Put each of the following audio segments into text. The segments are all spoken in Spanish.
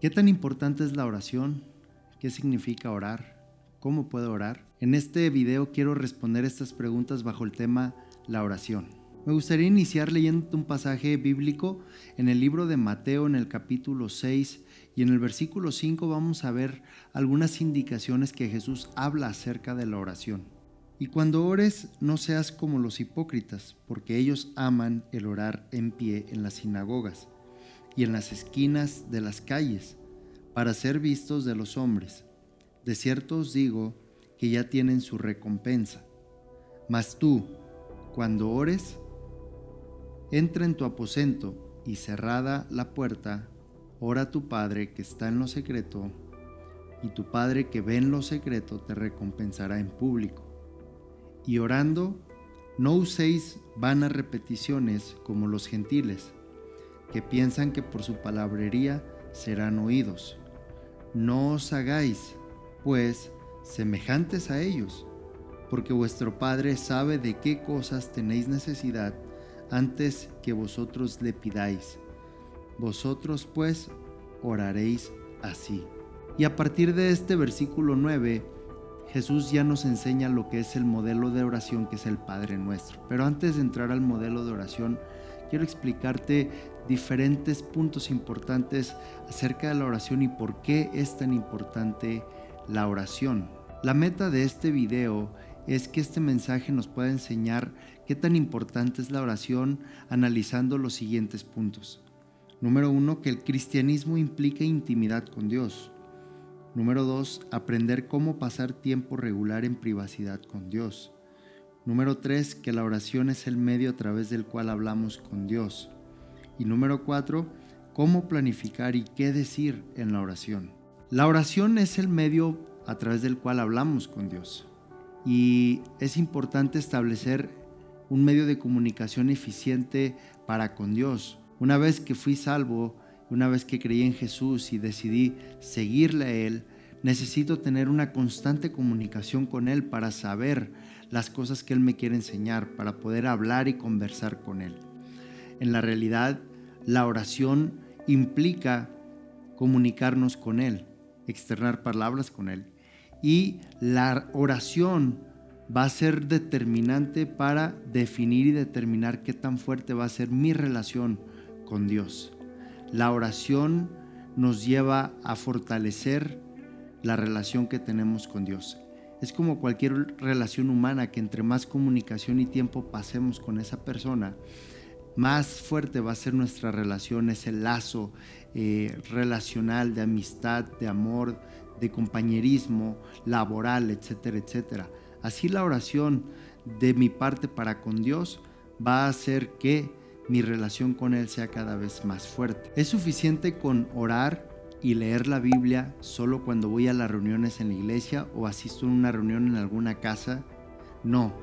¿Qué tan importante es la oración? ¿Qué significa orar? ¿Cómo puedo orar? En este video quiero responder estas preguntas bajo el tema la oración. Me gustaría iniciar leyendo un pasaje bíblico en el libro de Mateo en el capítulo 6 y en el versículo 5 vamos a ver algunas indicaciones que Jesús habla acerca de la oración. Y cuando ores no seas como los hipócritas, porque ellos aman el orar en pie en las sinagogas y en las esquinas de las calles, para ser vistos de los hombres. De cierto os digo que ya tienen su recompensa. Mas tú, cuando ores, entra en tu aposento y cerrada la puerta, ora a tu Padre que está en lo secreto, y tu Padre que ve en lo secreto te recompensará en público. Y orando, no uséis vanas repeticiones como los gentiles, que piensan que por su palabrería serán oídos. No os hagáis, pues, semejantes a ellos, porque vuestro Padre sabe de qué cosas tenéis necesidad antes que vosotros le pidáis. Vosotros, pues, oraréis así. Y a partir de este versículo 9, Jesús ya nos enseña lo que es el modelo de oración, que es el Padre Nuestro. Pero antes de entrar al modelo de oración, quiero explicarte diferentes puntos importantes acerca de la oración y por qué es tan importante la oración. La meta de este video es que este mensaje nos pueda enseñar qué tan importante es la oración analizando los siguientes puntos. Número 1, que el cristianismo implica intimidad con Dios. Número 2, aprender cómo pasar tiempo regular en privacidad con Dios. Número 3, que la oración es el medio a través del cual hablamos con Dios. Y número 4, cómo planificar y qué decir en la oración. La oración es el medio a través del cual hablamos con Dios. Y es importante establecer un medio de comunicación eficiente para con Dios. Una vez que fui salvo, una vez que creí en Jesús y decidí seguirle a Él, necesito tener una constante comunicación con Él para saber las cosas que Él me quiere enseñar, para poder hablar y conversar con Él. En la realidad, la oración implica comunicarnos con Él, externar palabras con Él. Y la oración va a ser determinante para definir y determinar qué tan fuerte va a ser mi relación con Dios. La oración nos lleva a fortalecer la relación que tenemos con Dios. Es como cualquier relación humana, que entre más comunicación y tiempo pasemos con esa persona, más fuerte va a ser nuestra relación, ese lazo relacional de amistad, de amor, de compañerismo, laboral, etcétera, etcétera. Así la oración de mi parte para con Dios va a hacer que mi relación con Él sea cada vez más fuerte. ¿Es suficiente con orar y leer la Biblia solo cuando voy a las reuniones en la iglesia o asisto a una reunión en alguna casa? No,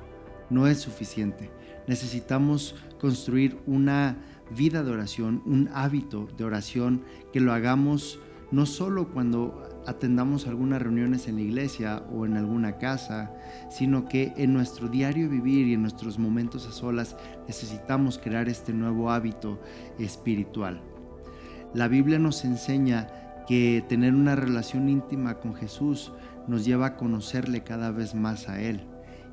no es suficiente. Necesitamos construir una vida de oración, un hábito de oración, que lo hagamos no solo cuando atendamos algunas reuniones en la iglesia o en alguna casa, sino que en nuestro diario vivir y en nuestros momentos a solas necesitamos crear este nuevo hábito espiritual. La Biblia nos enseña que tener una relación íntima con Jesús nos lleva a conocerle cada vez más a Él,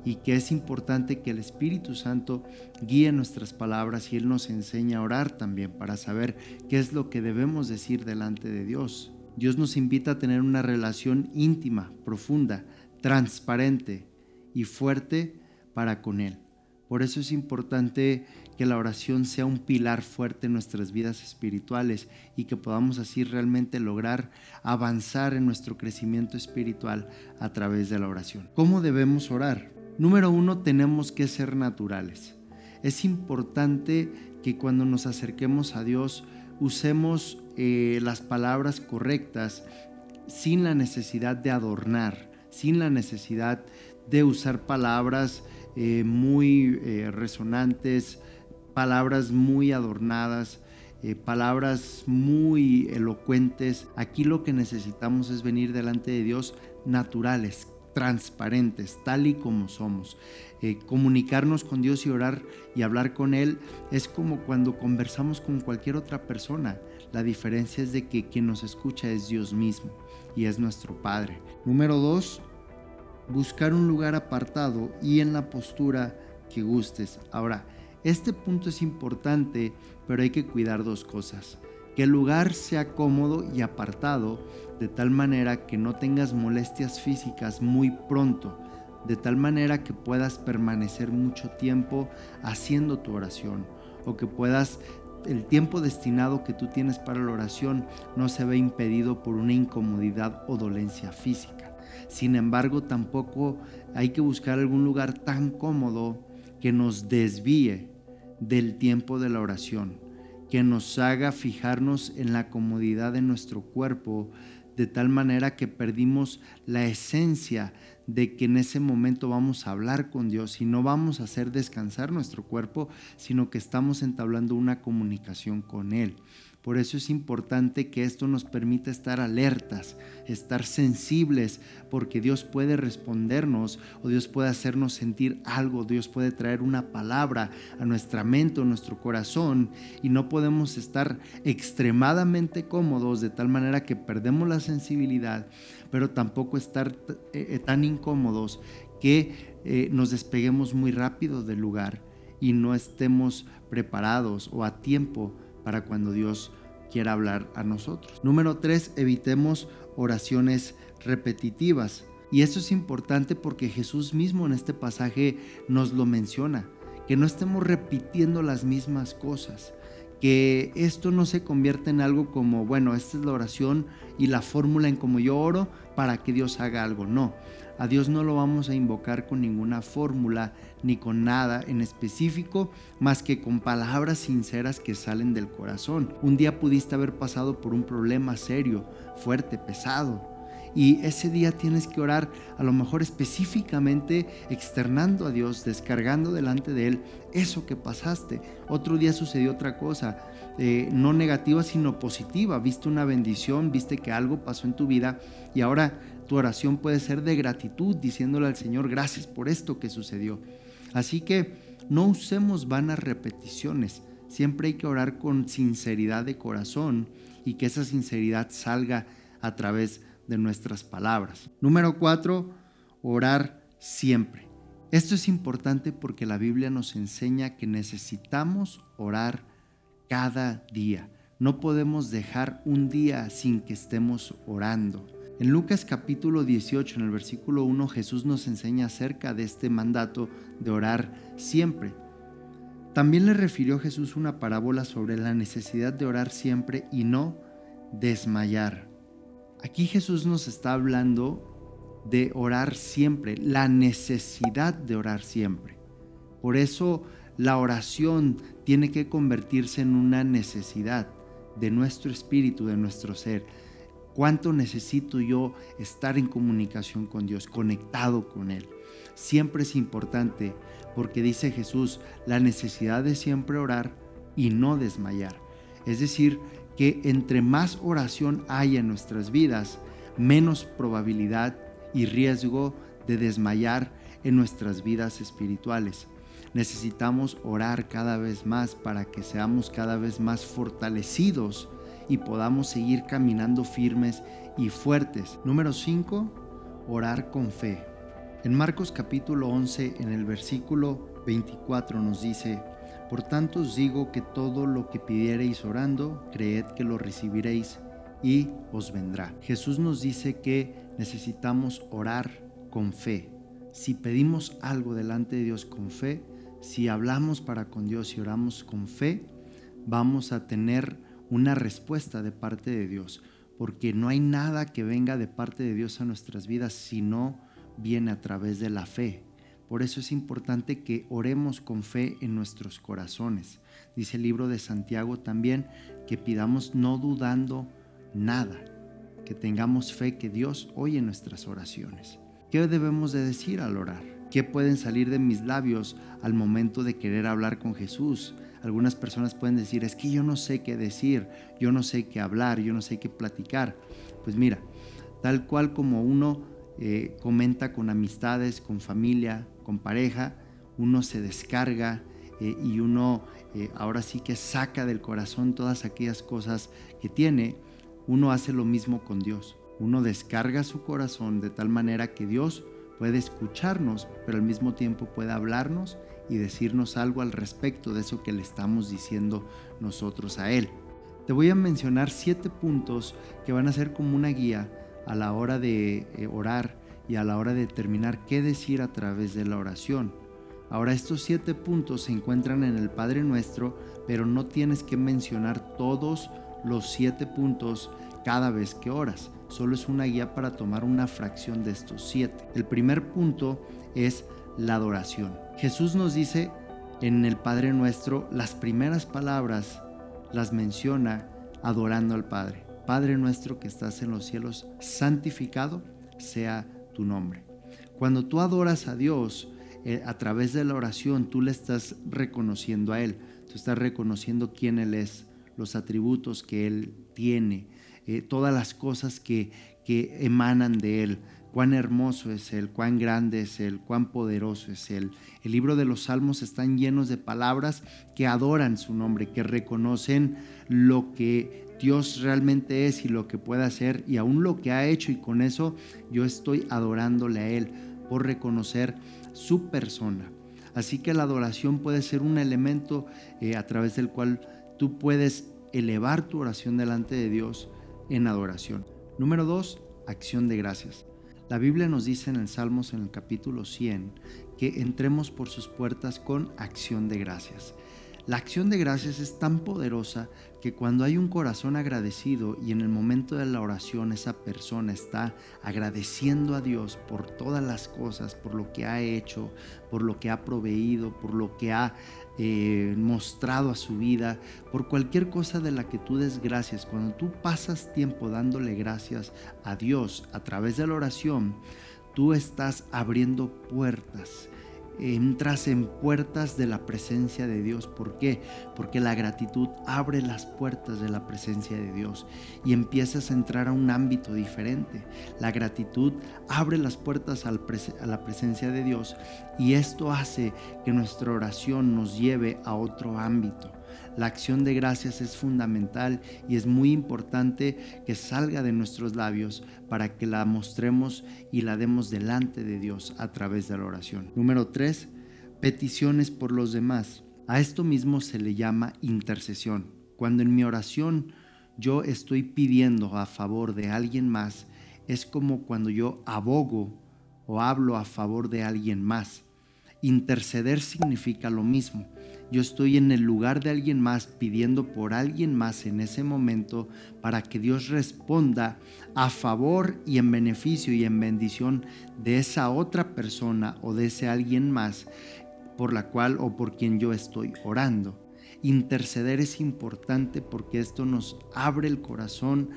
y que es importante que el Espíritu Santo guíe nuestras palabras y Él nos enseña a orar también para saber qué es lo que debemos decir delante de Dios. Dios nos invita a tener una relación íntima, profunda, transparente y fuerte para con Él. Por eso es importante que la oración sea un pilar fuerte en nuestras vidas espirituales y que podamos así realmente lograr avanzar en nuestro crecimiento espiritual a través de la oración. ¿Cómo debemos orar? Número 1, tenemos que ser naturales. Es importante que cuando nos acerquemos a Dios usemos las palabras correctas, sin la necesidad de adornar, sin la necesidad de usar palabras muy resonantes, palabras muy adornadas, palabras muy elocuentes. Aquí lo que necesitamos es venir delante de Dios naturales, transparentes, tal y como somos. Comunicarnos con Dios y orar y hablar con Él es como cuando conversamos con cualquier otra persona. La diferencia es de que quien nos escucha es Dios mismo y es nuestro Padre. Número 2, buscar un lugar apartado y en la postura que gustes. Ahora, este punto es importante, pero hay que cuidar dos cosas. Que el lugar sea cómodo y apartado, de tal manera que no tengas molestias físicas muy pronto, de tal manera que puedas permanecer mucho tiempo haciendo tu oración, o que puedas, el tiempo destinado que tú tienes para la oración no se ve impedido por una incomodidad o dolencia física. Sin embargo, tampoco hay que buscar algún lugar tan cómodo que nos desvíe del tiempo de la oración, que nos haga fijarnos en la comodidad de nuestro cuerpo, de tal manera que perdimos la esencia de que en ese momento vamos a hablar con Dios y no vamos a hacer descansar nuestro cuerpo, sino que estamos entablando una comunicación con Él. Por eso es importante que esto nos permita estar alertas, estar sensibles, porque Dios puede respondernos o Dios puede hacernos sentir algo, Dios puede traer una palabra a nuestra mente o nuestro corazón y no podemos estar extremadamente cómodos de tal manera que perdemos la sensibilidad, pero tampoco estar tan incómodos que nos despeguemos muy rápido del lugar y no estemos preparados o a tiempo para cuando Dios quiera hablar a nosotros. Número 3, evitemos oraciones repetitivas. Y esto es importante porque Jesús mismo en este pasaje nos lo menciona, que no estemos repitiendo las mismas cosas, que esto no se convierta en algo como, bueno, esta es la oración y la fórmula en cómo yo oro para que Dios haga algo. No, a Dios no lo vamos a invocar con ninguna fórmula ni con nada en específico, más que con palabras sinceras que salen del corazón. Un día pudiste haber pasado por un problema serio, fuerte, pesado, y ese día tienes que orar a lo mejor específicamente externando a Dios, descargando delante de Él eso que pasaste. Otro día sucedió otra cosa, no negativa sino positiva. Viste una bendición, viste que algo pasó en tu vida y ahora tu oración puede ser de gratitud, diciéndole al Señor gracias por esto que sucedió. Así que no usemos vanas repeticiones. Siempre hay que orar con sinceridad de corazón y que esa sinceridad salga a través de nuestras palabras. Número 4, orar siempre. Esto es importante porque la Biblia nos enseña que necesitamos orar cada día. No podemos dejar un día sin que estemos orando. En Lucas capítulo 18, en el versículo 1, Jesús nos enseña acerca de este mandato de orar siempre. También le refirió Jesús una parábola sobre la necesidad de orar siempre y no desmayar. Aquí Jesús nos está hablando de orar siempre, la necesidad de orar siempre. Por eso la oración tiene que convertirse en una necesidad de nuestro espíritu, de nuestro ser. ¿Cuánto necesito yo estar en comunicación con Dios, conectado con Él? Siempre es importante porque dice Jesús, la necesidad de siempre orar y no desmayar. Es decir, que entre más oración haya en nuestras vidas, menos probabilidad y riesgo de desmayar en nuestras vidas espirituales. Necesitamos orar cada vez más para que seamos cada vez más fortalecidos y podamos seguir caminando firmes y fuertes. Número 5, orar con fe. En Marcos capítulo 11, en el versículo 24 nos dice: por tanto os digo que todo lo que pidiereis orando, creed que lo recibiréis y os vendrá. Jesús nos dice que necesitamos orar con fe. Si pedimos algo delante de Dios con fe, si hablamos para con Dios y oramos con fe, vamos a tener una respuesta de parte de Dios, porque no hay nada que venga de parte de Dios a nuestras vidas si no viene a través de la fe. Por eso es importante que oremos con fe en nuestros corazones. Dice el libro de Santiago también que pidamos no dudando nada, que tengamos fe que Dios oye nuestras oraciones. ¿Qué debemos de decir al orar? ¿Qué pueden salir de mis labios al momento de querer hablar con Jesús? Algunas personas pueden decir, es que yo no sé qué decir, yo no sé qué hablar, yo no sé qué platicar. Pues mira, tal cual como uno comenta con amistades, con familia, con pareja, uno se descarga y uno ahora sí que saca del corazón todas aquellas cosas que tiene. Uno hace lo mismo con Dios. Uno descarga su corazón de tal manera que Dios puede escucharnos, pero al mismo tiempo puede hablarnos y decirnos algo al respecto de eso que le estamos diciendo nosotros a Él. Te voy a mencionar 7 puntos que van a ser como una guía a la hora de orar y a la hora de determinar qué decir a través de la oración. Ahora, estos 7 puntos se encuentran en el Padre Nuestro, pero no tienes que mencionar todos los 7 puntos cada vez que oras. Solo es una guía para tomar una fracción de estos 7. El primer punto es la adoración. Jesús nos dice en el Padre Nuestro, las primeras palabras las menciona adorando al Padre. Padre nuestro que estás en los cielos, santificado sea tu nombre. Cuando tú adoras a Dios, a través de la oración, tú le estás reconociendo a Él. Tú estás reconociendo quién Él es, los atributos que Él tiene, todas las cosas que emanan de Él. Cuán hermoso es Él, cuán grande es Él, cuán poderoso es Él. El libro de los Salmos están llenos de palabras que adoran su nombre, que reconocen lo que Dios realmente es y lo que puede hacer y aún lo que ha hecho, y con eso yo estoy adorándole a Él por reconocer su persona. Así que la adoración puede ser un elemento a través del cual tú puedes elevar tu oración delante de Dios en adoración. Número 2, acción de gracias. La Biblia nos dice en el Salmos, en el capítulo 100, que entremos por sus puertas con acción de gracias. La acción de gracias es tan poderosa que cuando hay un corazón agradecido y en el momento de la oración esa persona está agradeciendo a Dios por todas las cosas, por lo que ha hecho, por lo que ha proveído, por lo que ha mostrado a su vida, por cualquier cosa de la que tú des gracias. Cuando tú pasas tiempo dándole gracias a Dios a través de la oración, tú estás abriendo puertas. Entras en puertas de la presencia de Dios. ¿Por qué? Porque la gratitud abre las puertas de la presencia de Dios y empiezas a entrar a un ámbito diferente. La gratitud abre las puertas a la presencia de Dios y esto hace que nuestra oración nos lleve a otro ámbito. La acción de gracias es fundamental y es muy importante que salga de nuestros labios para que la mostremos y la demos delante de Dios a través de la oración. Número 3, peticiones por los demás. A esto mismo se le llama intercesión. Cuando en mi oración yo estoy pidiendo a favor de alguien más, es como cuando yo abogo o hablo a favor de alguien más. Interceder significa lo mismo. Yo estoy en el lugar de alguien más pidiendo por alguien más en ese momento para que Dios responda a favor y en beneficio y en bendición de esa otra persona o de ese alguien más por la cual o por quien yo estoy orando. Interceder es importante porque esto nos abre el corazón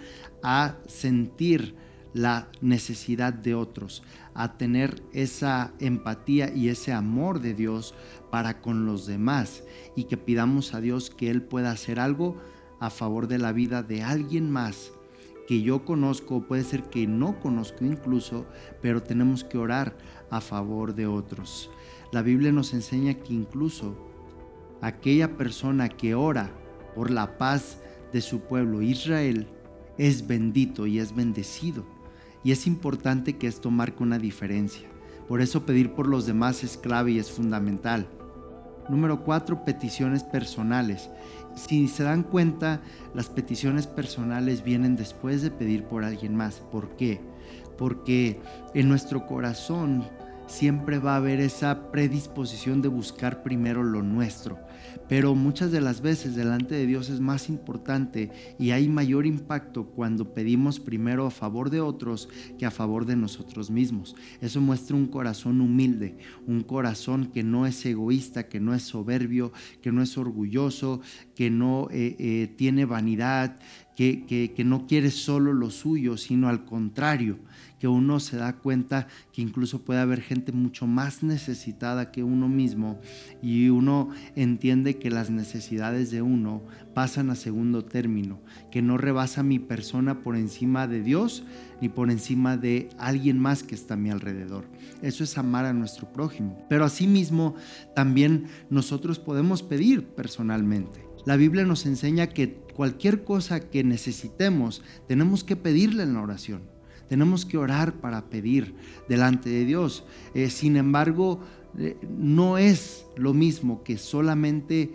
a sentir la necesidad de otros, a tener esa empatía y ese amor de Dios para con los demás y que pidamos a Dios que Él pueda hacer algo a favor de la vida de alguien más que yo conozco, puede ser que no conozco incluso, pero tenemos que orar a favor de otros. La Biblia nos enseña que incluso aquella persona que ora por la paz de su pueblo Israel es bendito y es bendecido. Y es importante que esto marque una diferencia. Por eso pedir por los demás es clave y es fundamental. Número 4, peticiones personales. Si se dan cuenta, las peticiones personales vienen después de pedir por alguien más. ¿Por qué? Porque en nuestro corazón siempre va a haber esa predisposición de buscar primero lo nuestro. Pero muchas de las veces delante de Dios es más importante y hay mayor impacto cuando pedimos primero a favor de otros que a favor de nosotros mismos. Eso muestra un corazón humilde, un corazón que no es egoísta, que no es soberbio, que no es orgulloso, que no tiene vanidad, que no quiere solo lo suyo, sino al contrario, que uno se da cuenta que incluso puede haber gente mucho más necesitada que uno mismo, y uno entiende que las necesidades de uno pasan a segundo término, que no rebasa mi persona por encima de Dios ni por encima de alguien más que está a mi alrededor. Eso es amar a nuestro prójimo. Pero asimismo también nosotros podemos pedir personalmente. La Biblia nos enseña que cualquier cosa que necesitemos tenemos que pedirle en la oración. Tenemos que orar para pedir delante de Dios. Sin embargo, no es lo mismo que solamente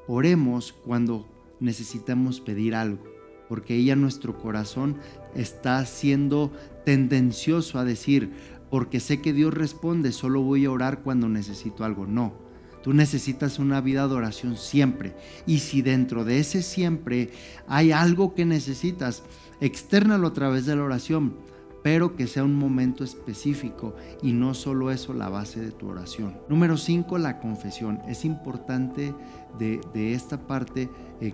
oremos cuando necesitamos pedir algo, porque ya nuestro corazón está siendo tendencioso a decir, porque sé que Dios responde, solo voy a orar cuando necesito algo. No, tú necesitas una vida de oración siempre, y si dentro de ese siempre hay algo que necesitas, externalo a través de la oración, pero que sea un momento específico y no solo eso la base de tu oración. Número 5, la confesión. Es importante de esta parte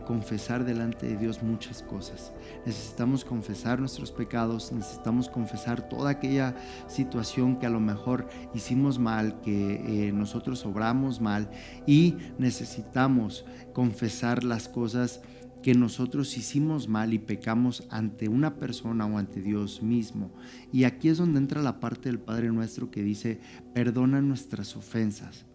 confesar delante de Dios muchas cosas. Necesitamos confesar nuestros pecados, necesitamos confesar toda aquella situación que a lo mejor hicimos mal, que nosotros obramos mal, y necesitamos confesar las cosas que nosotros hicimos mal y pecamos ante una persona o ante Dios mismo. Y aquí es donde entra la parte del Padre Nuestro que dice, perdona nuestras ofensas.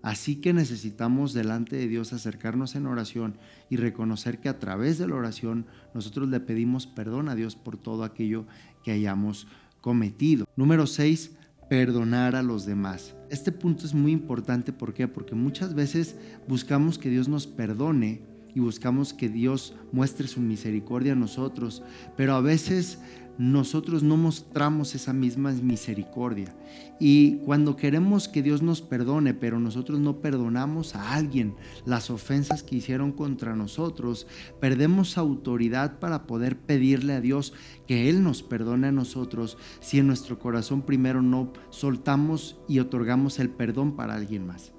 Así que necesitamos delante de Dios acercarnos en oración y reconocer que a través de la oración nosotros le pedimos perdón a Dios por todo aquello que hayamos cometido. Número 6, perdonar a los demás. Este punto es muy importante. ¿Por qué? Porque muchas veces buscamos que Dios nos perdone y buscamos que Dios muestre su misericordia a nosotros, pero a veces nosotros no mostramos esa misma misericordia. Y cuando queremos que Dios nos perdone, pero nosotros no perdonamos a alguien las ofensas que hicieron contra nosotros, perdemos autoridad para poder pedirle a Dios que Él nos perdone a nosotros si en nuestro corazón primero no soltamos y otorgamos el perdón para alguien más.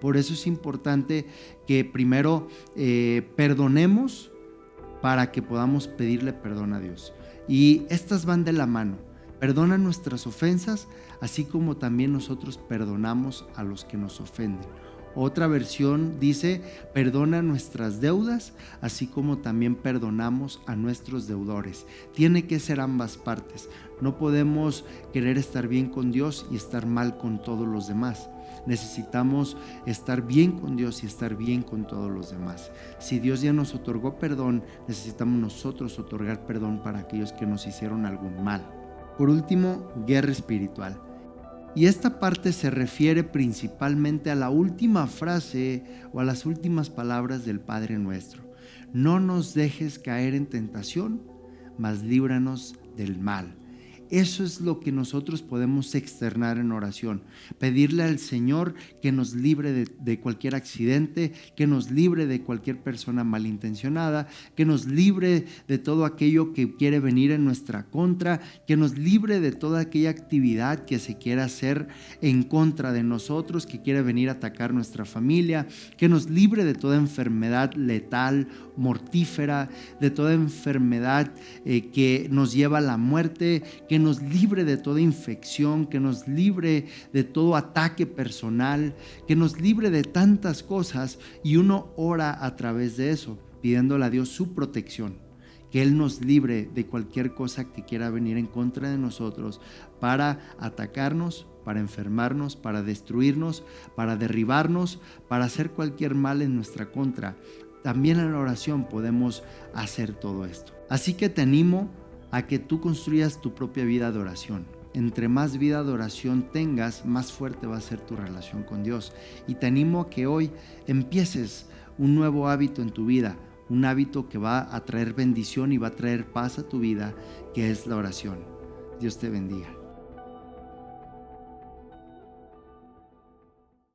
Por eso es importante que primero perdonemos para que podamos pedirle perdón a Dios. Y estas van de la mano. Perdona nuestras ofensas, así como también nosotros perdonamos a los que nos ofenden. Otra versión dice, perdona nuestras deudas, así como también perdonamos a nuestros deudores. Tiene que ser ambas partes. No podemos querer estar bien con Dios y estar mal con todos los demás. Necesitamos estar bien con Dios y estar bien con todos los demás. Si Dios ya nos otorgó perdón, necesitamos nosotros otorgar perdón para aquellos que nos hicieron algún mal. Por último, guerra espiritual. Y esta parte se refiere principalmente a la última frase o a las últimas palabras del Padre Nuestro. No nos dejes caer en tentación, mas líbranos del mal. Eso es lo que nosotros podemos externar en oración. Pedirle al Señor que nos libre de cualquier accidente, que nos libre de cualquier persona malintencionada, que nos libre de todo aquello que quiere venir en nuestra contra, que nos libre de toda aquella actividad que se quiera hacer en contra de nosotros, que quiere venir a atacar nuestra familia, que nos libre de toda enfermedad letal, mortífera, de toda enfermedad que nos lleva a la muerte, que nos libre de toda infección, que nos libre de todo ataque personal, que nos libre de tantas cosas, y uno ora a través de eso, pidiéndole a Dios su protección, que Él nos libre de cualquier cosa que quiera venir en contra de nosotros para atacarnos, para enfermarnos, para destruirnos, para derribarnos, para hacer cualquier mal en nuestra contra. También en la oración podemos hacer todo esto. Así que te animo a que tú construyas tu propia vida de oración. Entre más vida de oración tengas, más fuerte va a ser tu relación con Dios. Y te animo a que hoy empieces un nuevo hábito en tu vida, un hábito que va a traer bendición y va a traer paz a tu vida, que es la oración. Dios te bendiga.